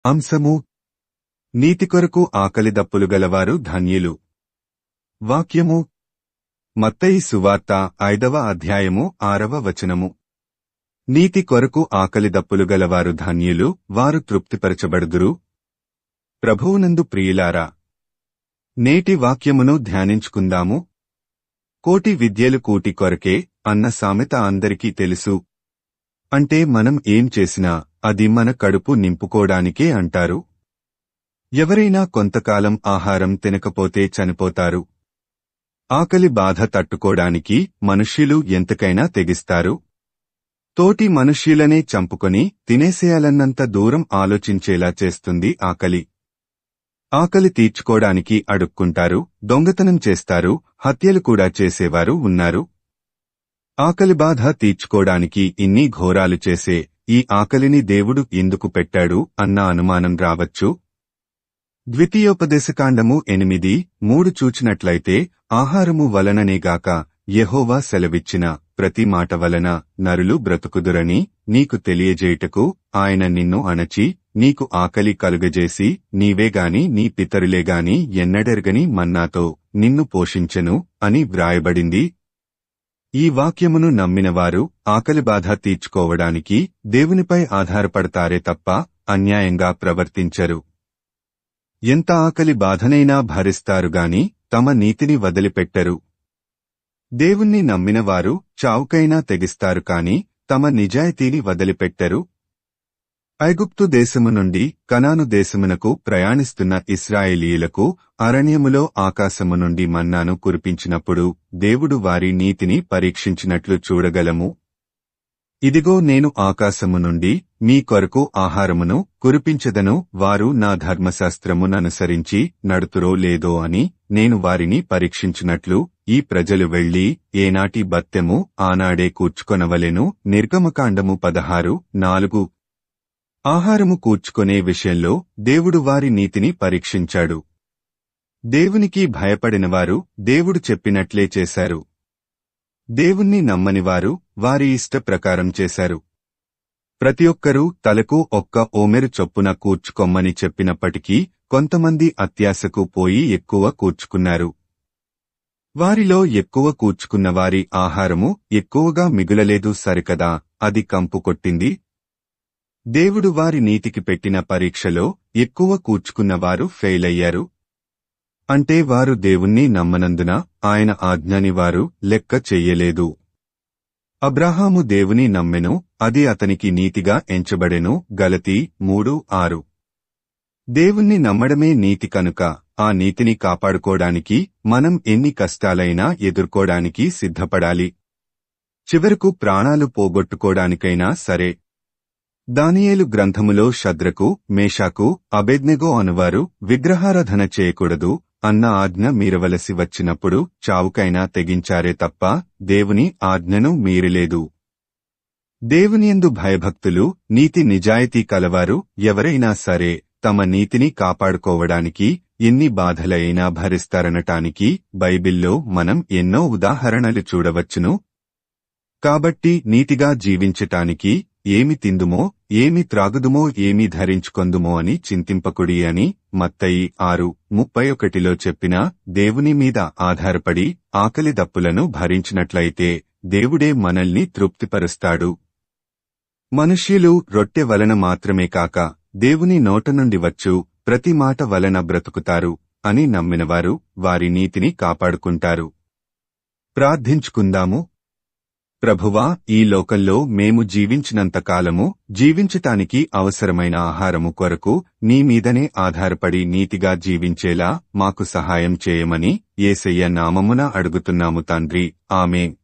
అంశము నీతి కొరకు ఆకలి దప్పులు గలవారు ధన్యులు. వాక్యము మత్తయి సువార్త 5వ అధ్యాయము 6వ వచనము. నీతి కొరకు ఆకలి దప్పులు గలవారు ధన్యులు, వారు తృప్తిపరచబడుదురు. ప్రభువునందు ప్రియులారా, నేటి వాక్యమును ధ్యానించుకుందాము. కోటి విద్యలు కూటి కొరకే అన్న సామెత అందరికీ తెలుసు. అంటే మనం ఏం చేసినా అది మన కడుపు నింపుకోడానికే అంటారు. ఎవరైనా కొంతకాలం ఆహారం తినకపోతే చనిపోతారు. ఆకలి బాధ తట్టుకోడానికి మనుష్యులు ఎంతకైనా తెగిస్తారు. తోటి మనుష్యులనే చంపుకొని తినేసేయాలన్నంత దూరం ఆలోచించేలా చేస్తుంది ఆకలి. ఆకలి తీర్చుకోడానికి అడుక్కుంటారు, దొంగతనం చేస్తారు, హత్యలు కూడా చేసేవారు ఉన్నారు. ఆకలి బాధ తీర్చుకోడానికి ఇన్ని ఘోరాలు చేసే ఈ ఆకలిని దేవుడు ఎందుకు పెట్టాడు అన్న అనుమానం రావచ్చు. ద్వితీయోపదేశకాండము 8:3 చూచినట్లయితే, ఆహారము వలననేగాక యెహోవా సెలవిచ్చిన ప్రతి మాట వలన నరులు బ్రతుకుదురని నీకు తెలియజేయుటకు ఆయన నిన్ను అణచి నీకు ఆకలి కలుగజేసి నీవేగాని నీ పితరులేగాని ఎన్నడెరగని మన్నాతో నిన్ను పోషించెను అని వ్రాయబడింది. ఈ వాక్యమును నమ్మినవారు ఆకలి బాధ తీర్చుకోవడానికి దేవునిపై ఆధారపడతారే తప్ప అన్యాయంగా ప్రవర్తించరు. ఎంత ఆకలి బాధనైనా భరిస్తారుగాని తమ నీతిని వదిలిపెట్టరు. దేవుణ్ణి నమ్మినవారు చావుకైనా తెగిస్తారు కాని తమ నిజాయితీని వదిలిపెట్టరు. ఐగుప్తు దేశము నుండి కనాను దేశమునకు ప్రయాణిస్తున్న ఇశ్రాయేలీయులకు అరణ్యములో ఆకాశము నుండి మన్నాను కురిపించినప్పుడు దేవుడు వారి నీతిని పరీక్షించినట్లు చూడగలము. ఇదిగో నేను ఆకాశము నుండి మీ కొరకు ఆహారమును కురిపించెదను, వారు నా ధర్మశాస్త్రముననుసరించి నడుతురో లేదో అని నేను వారిని పరీక్షించినట్లు ఈ ప్రజలు వెళ్లి ఏనాటి బత్తెము ఆనాడే కూర్చుకొనవలెను. నిర్గమకాండము 16:4. ఆహారము కూర్చుకొనే విషయంలో దేవుడు వారి నీతిని పరీక్షించాడు. దేవునికి భయపడినవారు దేవుడు చెప్పినట్లే చేశారు. దేవుణ్ణి నమ్మనివారు వారి ఇష్ట ప్రకారం చేశారు. ప్రతి ఒక్కరూ తలకు ఒక్క ఓమెరు చొప్పున కూర్చుకొమ్మని చెప్పినప్పటికీ కొంతమంది అత్యాశకు పోయి ఎక్కువ కూర్చుకున్నారు. వారిలో ఎక్కువ కూర్చుకున్నవారి ఆహారము ఎక్కువగా మిగులలేదు సరికదా, అది కంపు కొట్టింది. దేవుడు వారి నీతికి పెట్టిన పరీక్షలో ఎక్కువ కూర్చుకున్నవారు ఫెయిల్ అయ్యారు. అంటే వారు దేవుణ్ణి నమ్మనందున ఆయన ఆజ్ఞని వారు లెక్క చెయ్యలేదు. అబ్రాహాము దేవుని నమ్మెను, అది అతనికి నీతిగా ఎంచబడెను. గలతీ 3:6. దేవుణ్ణి నమ్మడమే నీతి కనుక ఆ నీతిని కాపాడుకోవడానికి మనం ఎన్ని కష్టాలైనా ఎదుర్కోవడానికి సిద్ధపడాలి. చివరకు ప్రాణాలు పోగొట్టుకోవడానికైనా సరే. దానియేలు గ్రంథములో షద్రకు, మేషాకు, అబేద్నెగో అనువారు విగ్రహారాధన చేయకూడదు అన్న ఆజ్ఞ మీరవలసి వచ్చినప్పుడు చావుకైనా తెగించారే తప్ప దేవుని ఆజ్ఞను మీరలేదు. దేవునియందు భయభక్తులు, నీతి నిజాయితీ కలవారు ఎవరైనా సరే తమ నీతిని కాపాడుకోవడానికి ఎన్ని బాధలైనా భరిస్తారనటానికి బైబిల్లో మనం ఎన్నో ఉదాహరణలు చూడవచ్చును. కాబట్టి నీతిగా జీవించటానికి ఏమి తిందుమో, ఏమి త్రాగుదుమో, ఏమి ధరించుకొందుమో అని చింతింపకుడి అని మత్తయి 6:31లో చెప్పిన దేవుని మీద ఆధారపడి ఆకలి దప్పులను భరించినట్లయితే దేవుడే మనల్ని తృప్తిపరుస్తాడు. మనుష్యులు రొట్టె వలన మాత్రమే కాక దేవుని నోట నుండి వచ్చు ప్రతి మాట వలన బ్రతుకుతారు అని నమ్మినవారు వారి నీతిని కాపాడుకుంటారు. ప్రార్థించుకుందాము. ప్రభువా, ఈ లోకంలో మేము జీవించినంతకాలము జీవించటానికి అవసరమైన ఆహారము కొరకు నీ మీదనే ఆధారపడి నీతిగా జీవించేలా మాకు సహాయం చేయమని యేసయ్య నామమున అడుగుతున్నాము తండ్రి. ఆమేన్.